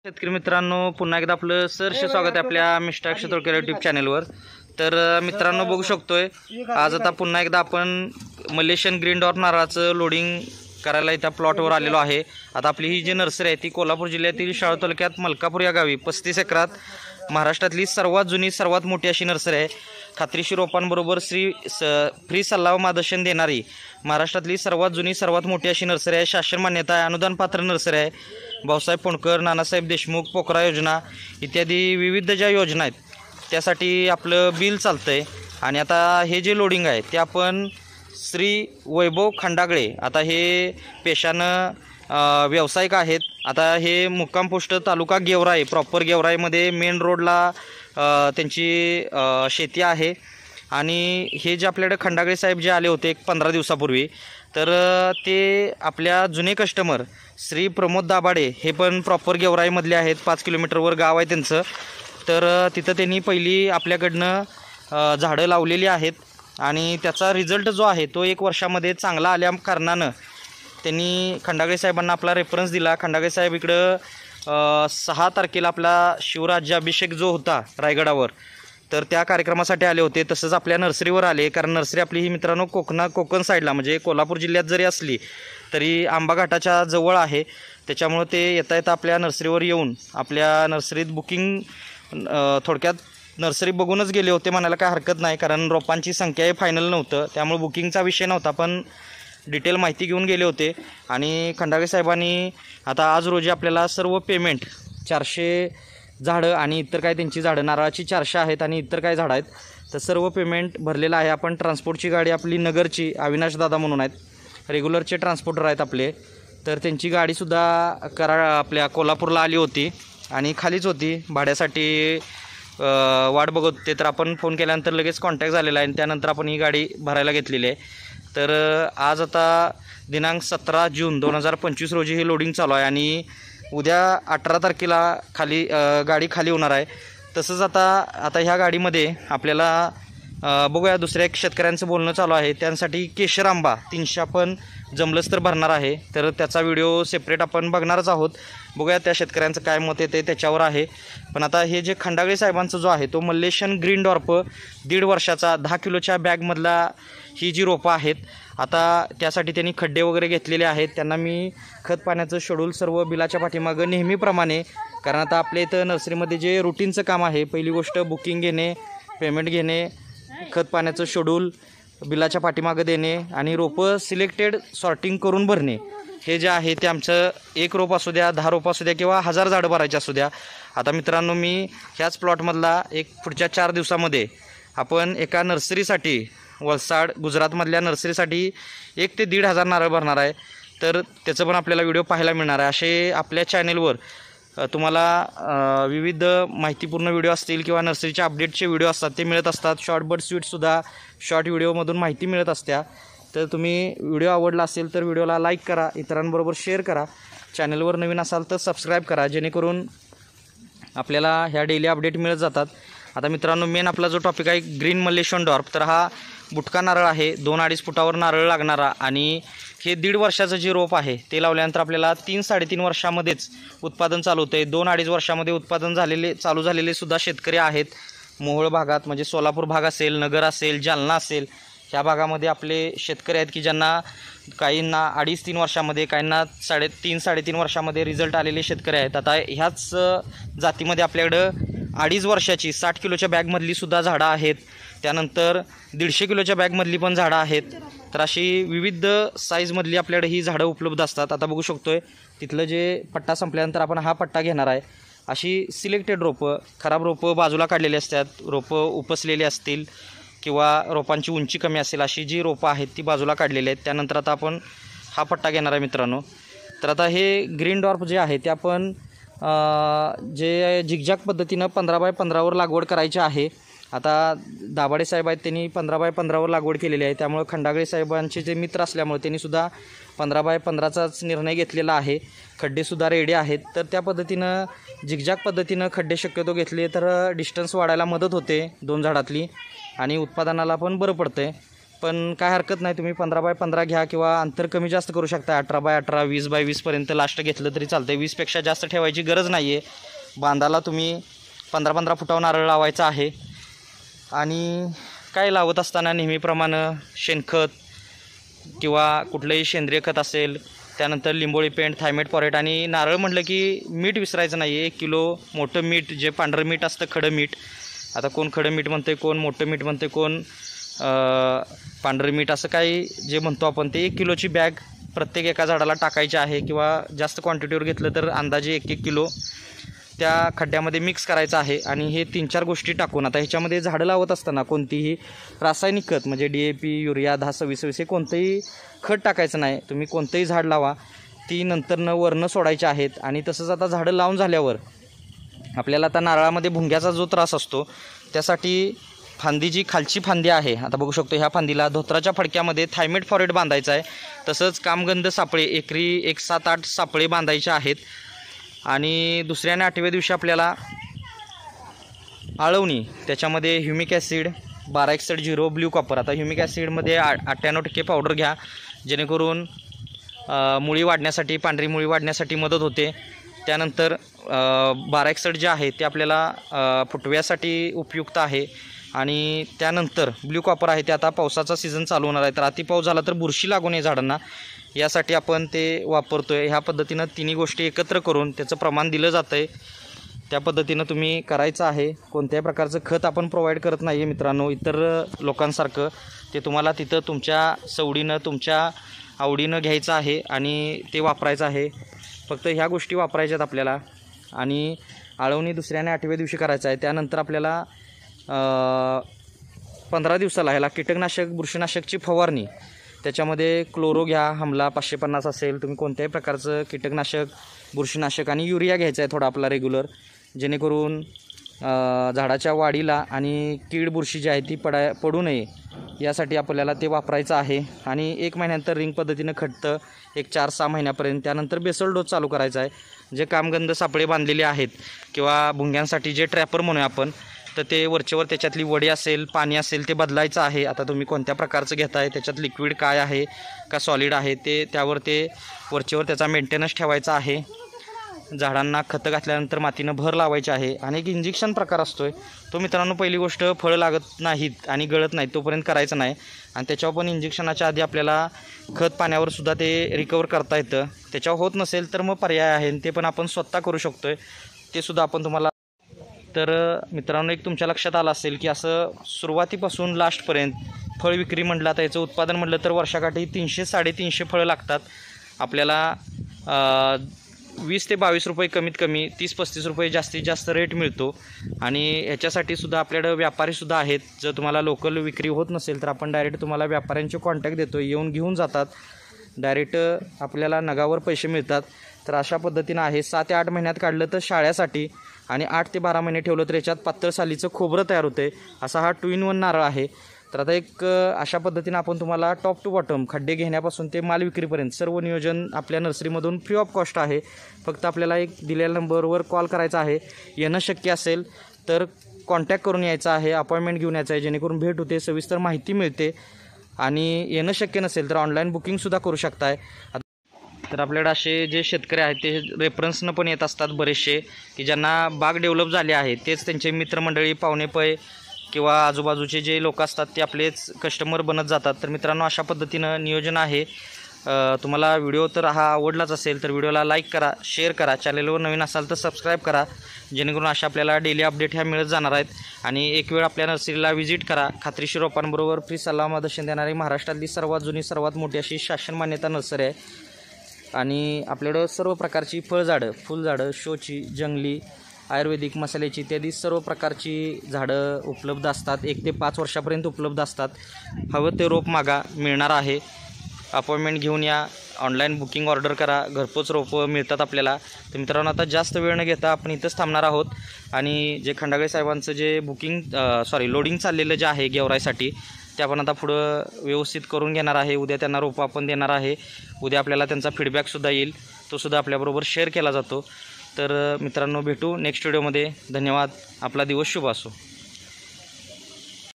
शेतकरी मित्रांनो, पुन्हा एकदा आपलं सहर्ष स्वागत आहे आपल्या मिस्टर क्षेत्रकर यूट्यूब चॅनलवर। तर मित्रांनो, बघू शकतोय आज आता पुन्हा एकदा आपण मलेशियन ग्रीन डॉर्फ नारळाचं लोडिंग करायला इथं प्लॉटवर आलेलो आहे। आता आपली ही जी नर्सरी आहे ती कोल्हापूर जिल्ह्यातील शाळा तालुक्यात मलकापूर या गावी 35 एकरात महाराष्ट्रातली सर्वात जुनी सर्वात मोठी अशी नर्सरी आहे। खात्रीशीर रोपांबरोबर फ्री सल्ला व मार्गदर्शन देणारी महाराष्ट्रातली सर्वात जुनी सर्वात मोठी अशी नर्सरी आहे। शासन मान्यता आहे, अनुदान पात्र नर्सरी आहे। भाऊसाहेब फोंडकर, नानासाहेब देशमुख, पोखरा योजना इत्यादी विविध ज्या योजना आहेत त्यासाठी आपलं बिल चालतंय। आणि आता हे जे लोडिंग आहे ते आपण श्री वैभव खंडागळे, आता हे पेशानं व्यावसायिक आहेत। आता हे मुक्काम पोस्ट तालुका गेवराई, प्रॉपर गेवराईमध्ये मेन रोडला त्यांची शेती आहे। आणि हे जे आपल्याकडे खंडागळे साहेब जे आले होते 15 दिवसापूर्वी, तर ते आपल्या जुने कस्टमर श्री प्रमोद दाभाडे, हे पण प्रॉपर गेवराईमधले आहेत। 5 किलोमीटरवर गाव आहे त्यांचं। तर तिथं त्यांनी पहिली आपल्याकडनं झाडं लावलेली आहेत आणि त्याचा रिझल्ट जो आहे तो 1 वर्षामध्ये चांगला आल्या कारणानं त्यांनी खंडागळे साहेबांना आपला रेफरन्स दिला। खंडागळे साहेब इकडं 6 तारखेला आपला शिवराज्याभिषेक जो होता रायगडावर, तर त्या कार्यक्रमासाठी आले होते। तसंच आपल्या नर्सरीवर आले, कारण नर्सरी आपली ही मित्रांनो कोकण साईडला म्हणजे कोल्हापूर जिल्ह्यात जरी असली तरी आंबा घाटाच्या जवळ आहे। त्याच्यामुळं ते येता आपल्या नर्सरीवर येऊन आपल्या नर्सरीत बुकिंग थोडक्यात नर्सरी बघूनच गेले होते म्हणायला काय हरकत नाही, कारण रोपांची संख्याही फायनल नव्हतं, त्यामुळे बुकिंगचा विषय नव्हता, पण डिटेल माहिती घेऊन गेले होते। आणि खंडागळे साहेबांनी आता आज रोजी आपल्याला सर्व पेमेंट 400 झाडं आणि इतर काय त्यांची झाडं नारळाची 400 आहेत आणि इतर काय झाडं आहेत, तर सर्व पेमेंट भरलेलं आहे। आपण ट्रान्सपोर्टची गाडी आपली नगरची अविनाश दादा म्हणून आहेत, रेग्युलरचे ट्रान्सपोर्टर आहेत आपले, तर त्यांची गाडीसुद्धा आपल्या कोल्हापूरला आली होती आणि खालीच होती भाड्यासाठी वाट बघत होते। तर आपण फोन केल्यानंतर लगेच कॉन्टॅक्ट झालेला आहे आणि त्यानंतर आपण ही गाडी भरायला घेतलेली आहे। तर आज आता दिनांक 17 जून 2025 रोजी हे लोडिंग चालू आहे आणि उद्या 18 तारखेला गाडी खाली होणार आहे। तसंच आता ह्या गाडीमध्ये आपल्याला बघूया दुसऱ्या एक शेतकऱ्यांचं बोलणं चालू आहे, त्यांसाठी केशर आंबा 300 आपण जमलंच तर भरणार आहे, तर त्याचा व्हिडिओ सेपरेट आपण बघणारच आहोत। बघूया त्या शेतकऱ्यांचं काय मत येते त्याच्यावर आहे। पण आता हे जे खंडागळे साहेबांचं जो आहे तो मलेशियन ग्रीन डॉर्फ 1.5 वर्षाचा 10 किलोच्या बॅगमधला ही जी रोपं आहेत, आता त्यासाठी त्यांनी खड्डे वगैरे घेतलेले आहेत। त्यांना मी खत पाण्याचं शेड्यूल सर्व बिलाच्या पाठीमागं नेहमीप्रमाणे, कारण आता आपल्या इथं नर्सरीमध्ये जे रुटीनचं काम आहे, पहिली गोष्ट बुकिंग घेणे, पेमेंट घेणे, खत पाण्याचं शेड्यूल बिलाच्या पाठीमागं देणे आणि रोपं सिलेक्टेड सॉर्टिंग करून भरणे, हे जे आहे ते आमचं 1 रोप असू द्या, 10 रोप असू द्या किंवा 1000 झाडं भरायची असू द्या। आता मित्रांनो, मी ह्याच प्लॉटमधला एक पुढच्या 4 दिवसामध्ये आपण एका नर्सरीसाठी वलसाड गुजरातमधल्या नर्सरीसाठी 1 ते 1,500 नारळ भरणार आहे। तर त्याचं पण आपल्याला व्हिडिओ पाहायला मिळणार आहे। असे आपल्या चॅनलवर तुम्हाला विविध माहितीपूर्ण व्हिडिओ असतील किंवा नर्सरीच्या अपडेटचे व्हिडिओ असतात ते मिळत असतात। शॉर्ट बट स्वीटसुद्धा शॉर्ट व्हिडिओमधून माहिती मिळत असत्या। तर तुम्ही व्हिडिओ आवडला असेल तर व्हिडिओला लाईक करा, इतरांबरोबर शेअर करा, चॅनलवर नवीन असाल तर सबस्क्राईब करा, जेणेकरून आपल्याला ह्या डेली अपडेट मिळत जातात। आता मित्रांनो, मेन आपला जो टॉपिक आहे ग्रीन मलेशियन डॉर्फ, तर हा बुटका नारळ आहे, 2-2.5 फुटावर नारळ लागणारा आणि हे 1.5 वर्षाचं जे रोप आहे ते लावल्यानंतर आपल्याला 3-3.5 वर्षामध्येच उत्पादन चालू होतं आहे। 2-2.5 वर्षामध्ये उत्पादन चालू झालेले सुद्धा शेतकरी आहेत। मोहोळ भागात म्हणजे सोलापूर भाग असेल, नगर असेल, जालना असेल, ह्या भागामध्ये आपले शेतकरी आहेत की ज्यांना काहींना 2.5-3 वर्षामध्ये, काहींना 3-3.5 वर्षामध्ये रिझल्ट आलेले शेतकरी आहेत। आता ह्याच जातीमध्ये आपल्याकडं 2.5 वर्षाची 60 किलोच्या बॅगमधली सुद्धा झाडं आहेत, त्यानंतर 150 किलोच्या बॅगमधली पण झाडं आहेत। तर अशी विविध साईजमधली आपल्याकडे ही झाडं उपलब्ध असतात। आता बघू शकतोय तिथलं जे पट्टा संपल्यानंतर आपण हा पट्टा घेणार आहे। अशी सिलेक्टेड रोपं, खराब रोपं बाजूला काढलेली असतात, रोपं उपसलेली असतील किंवा रोपांची उंची कमी असेल, अशी जी रोपं आहेत ती बाजूला काढलेली आहेत। त्यानंतर आता आपण हा पट्टा घेणार आहे मित्रांनो। तर आता हे ग्रीन डॉर्फ जे आहे ते आपण जे झिगझॅग पद्धतीनं 15x15वर लागवड करायची आहे। आता दाभाडे साहेब आहेत त्यांनी 15x15वर लागवड केलेली आहे, त्यामुळे खंडागळे साहेबांचे जे मित्र असल्यामुळे त्यांनीसुद्धा 15x15चाच निर्णय घेतलेला आहे। खड्डेसुद्धा रेडी आहेत, तर त्या पद्धतीनं झिगझॅग पद्धतीनं खड्डे शक्यतो घेतले तर डिस्टन्स वाढायला मदत होते 2 झाडातली आणि उत्पादनाला पण बरं पडतं आहे। पण काय हरकत नाही, तुम्ही 15x15 घ्या किंवा अंतर कमी जास्त करू शकता. 18x18, 20x20पर्यंत लास्ट घेतलं तरी चालतं आहे. 20पेक्षा जास्त ठेवायची गरज नाही आहे. बांधाला तुम्ही 15-15 फुटावर नारळ लावायचा आहे. आणि काय लावत असताना नेहमीप्रमाणे शेणखत किंवा कुठलंही सेंद्रिय खत असेल, त्यानंतर लिंबोळी पेंट, थायमेट फॉरेट आणि नारळ म्हटलं की मीठ विसरायचं नाही आहे. 1 किलो मोठं मीठ, जे पांढरं मीठ असतं खडं मीठ, आता कोण खडं मीठ म्हणते, कोण मोठं मीठ म्हणते, कोण पांढरं मीठ, असं काही जे म्हणतो आपण ते 1 किलोची बॅग प्रत्येक एका झाडाला टाकायची आहे. किंवा जास्त क्वांटिटीवर घेतलं तर अंदाजे 1-1 किलो त्या खड्ड्यामध्ये मिक्स करायचं आहे. आणि हे 3-4 गोष्टी टाकून आता ह्याच्यामध्ये झाडं लावत असताना कोणतीही रासायनिक खत म्हणजे DAP, युरिया, 10-26-26 हे कोणतंही खत टाकायचं नाही. तुम्ही कोणतंही झाड लावा, ती नंतर वरनं सोडायची आहेत. आणि तसंच आता झाडं लावून झाल्यावर आपल्याला आता नारळामध्ये भुंग्याचा जो त्रास असतो त्यासाठी फांदी, जी खालची फांदी आहे, आता बघू शकतो ह्या फांदीला धोत्राच्या फडक्यामध्ये थायमेट फॉरेट बांधायचं आहे. तसंच कामगंध सापळे एकरी 1-7-8 सापळे बांधायचे आहेत. आणि दुसऱ्या आणि 8व्या दिवशी आपल्याला आळवणी, त्याच्यामध्ये ह्युमिक ॲसिड, 1261 ब्ल्यू कॉपर. आता ह्युमिक ॲसिडमध्ये 98% पावडर घ्या, जेणेकरून मुळी वाढण्यासाठी, पांढरी मुळी वाढण्यासाठी मदत होते. त्यानंतर 1261 जे आहे ते आपल्याला फुटव्यासाठी उपयुक्त आहे. आणि त्यानंतर ब्ल्यू कॉपर आहे ते आता पावसाचा सीझन चालू होणार आहे, तर अति पाऊस झाला तर बुरशी लागू नये झाडांना, यासाठी आपण ते वापरतो आहे. ह्या पद्धतीनं तिन्ही गोष्टी एकत्र करून त्याचं प्रमाण दिलं जातं आहे. त्या पद्धतीनं तुम्ही करायचं आहे. कोणत्याही प्रकारचं खत आपण प्रोव्हाइड करत नाही आहे मित्रांनो इतर लोकांसारखं. ते तुम्हाला तिथं तुमच्या सवडीनं, तुमच्या आवडीनं घ्यायचं आहे आणि ते वापरायचं आहे. फक्त ह्या गोष्टी वापरायच्यात आपल्याला. आणि आळवणी दुसऱ्या आणि 8व्या दिवशी करायचं आहे. त्यानंतर आपल्याला 15 दिवसाला ह्याला कीटकनाशक, बुरशीनाशकची फवारणी, त्याच्यामध्ये क्लोरो घ्या, हमला 550 असेल, तुम्ही कोणत्याही प्रकारचं कीटकनाशक, बुरशीनाशक आणि युरिया घ्यायचा आहे थोडा आपला रेग्युलर, जेणेकरून झाडाच्या वाढीला आणि कीड बुरशी जी आहे ती पडू नये यासाठी आपल्याला ते वापरायचं आहे. आणि 1 महिन्यानंतर रिंग पद्धतीनं खटतं 1-4-6 महिन्यापर्यंत. त्यानंतर बेसल डोस चालू करायचा आहे. जे कामगंध सापळे बांधलेले आहेत किंवा भुंग्यांसाठी जे ट्रॅपर म्हणूया आपण, तर ते वरचेवर त्याच्यातली वडी असेल, पाणी असेल ते बदलायचं आहे. आता तुम्ही कोणत्या प्रकारचं घेताय, त्याच्यात लिक्विड काय आहे का सॉलिड आहे ते, त्यावर ते वरचेवर त्याचा मेंटेनन्स ठेवायचा आहे. झाडांना खतं घातल्यानंतर मातीनं भर लावायची आहे. आणि एक इंजेक्शन प्रकार असतो आहे तो मित्रांनो, पहिली गोष्ट फळं लागत नाहीत आणि गळत नाहीत तोपर्यंत करायचं नाही. आणि त्याच्यावर पण इंजेक्शनाच्या आधी आपल्याला खत पाण्यावर सुद्धा ते रिकवर करता येतं. त्याच्यावर होत नसेल तर मग पर्याय आहे, ते पण आपण स्वतः करू शकतो आहे, ते सुद्धा आपण तुम्हाला. तर मित्रांनो, एक तुमच्या लक्षात आलं असेल की असं सुरुवातीपासून लास्टपर्यंत फळ विक्री म्हटलं, तर याचं उत्पादन म्हटलं तर वर्षाकाठी 300-350 फळं लागतात आपल्याला. 20 ते 22 रुपये कमीत कमी, 30-35 रुपये जास्तीत जास्त रेट मिळतो. आणि ह्याच्यासाठी सुद्धा आपल्याकडं व्यापारीसुद्धा आहेत. जर तुम्हाला लोकल विक्री होत नसेल तर आपण डायरेक्ट तुम्हाला व्यापाऱ्यांचे कॉन्टॅक्ट देतो, येऊन घेऊन जातात. डायरेक्ट आपल्याला नगावर पैसे मिळतात. तर अशा पद्धतीनं आहे. 7 ते 8 महिन्यात काढलं तर शाळ्यासाठी आणि 8 ते 12 महिने ठेवलं तर याच्यात पातळ सालीचं खोबरं तयार होते. असा हा 2-in-1 नारळ आहे. तर आता एक अशा पद्धतीनं आपण तुम्हाला टॉप टू बॉटम खड्डे घेण्यापासून ते माल विक्रीपर्यंत सर्व नियोजन आपल्या नर्सरीमधून फ्री ऑफ कॉस्ट आहे. फक्त आपल्याला एक दिलेल्या नंबरवर कॉल करायचा आहे. येणं शक्य असेल तर कॉन्टॅक्ट करून यायचं आहे, अपॉइंटमेंट घेऊन यायचं आहे, जेणेकरून भेट होते, सविस्तर माहिती मिळते. आणि येणं शक्य नसेल तर ऑनलाईन बुकिंगसुद्धा करू शकताय. तर आपल्याकडे असे जे शेतकरी आहेत ते रेफरन्सनं पण येत असतात बरेचसे, की ज्यांना बाग डेव्हलप झाले आहे, तेच त्यांचे मित्रमंडळी, पाहुणेपै किंवा आजूबाजूचे जे लोक असतात ते आपलेच कस्टमर बनत जातात. तर मित्रांनो, अशा पद्धतीनं नियोजन आहे. तुम्हाला व्हिडिओ तर हा आवडलाच असेल तर व्हिडिओला लाईक करा, शेअर करा, चॅनलवर नवीन असाल तर सबस्क्राईब करा, जेणेकरून अशा आपल्याला डेली अपडेट ह्या मिळत जाणार आहेत. आणि एक वेळ आपल्या नर्सरीला व्हिजिट करा. खात्रीशीर रोपांबरोबर फ्री सल्ला मार्गदर्शन देणारी महाराष्ट्रातली सर्वात जुनी, सर्वात मोठी अशी शासन मान्यता नर्सरी आहे. आणि आपल्याकडं सर्व प्रकारची फळझाडं, फुलझाडं, शोची, जंगली, आयुर्वेदिक, मसाल्याची इत्यादी सर्व प्रकारची झाडं उपलब्ध असतात. 1 ते 5 वर्षापर्यंत उपलब्ध असतात. हवं ते रोप मागा, मिळणार आहे. अपॉइंटमेंट घेऊन या, ऑनलाईन बुकिंग ऑर्डर करा, घरपोच रोपं मिळतात आपल्याला. तर मित्रांनो, आता जास्त वेळ न घेता आपण इथंच थांबणार आहोत. आणि जे खंडागळे साहेबांचं जे लोडिंग चाललेलं जे आहे गेवराईसाठी, ते आपण आता पुढं व्यवस्थित करून घेणार आहे. उद्या त्यांना रोपं आपण देणार आहे. उद्या आपल्याला त्यांचा फीडबॅकसुद्धा येईल, तो सुद्धा आपल्याबरोबर शेअर केला जातो. तर मित्रांनो, भेटू नेक्स्ट व्हिडिओमध्ये. धन्यवाद. आपला दिवस शुभ असो.